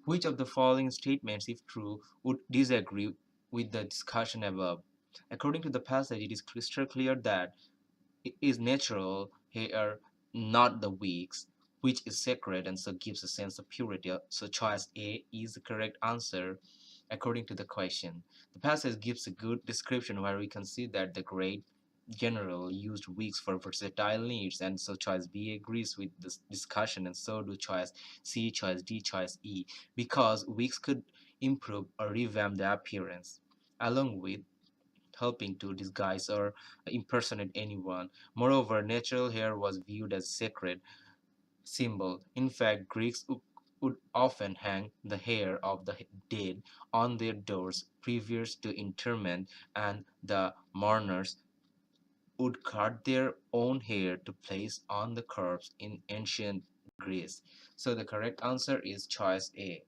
Which of the following statements, if true, would disagree with the discussion above? According to the passage, it is crystal clear that it is natural hair, not the wigs, which is sacred and so gives a sense of purity. So choice A is the correct answer according to the question. The passage gives a good description where we can see that the great general used wigs for versatile needs, and so choice B agrees with this discussion, and so do choice C, choice D, choice E, because wigs could improve or revamp the appearance, along with helping to disguise or impersonate anyone. Moreover, natural hair was viewed as sacred symbol. In fact, Greeks would often hang the hair of the dead on their doors previous to interment, and the mourners would cut their own hair to place on the corpse in ancient Greece. So the correct answer is choice A.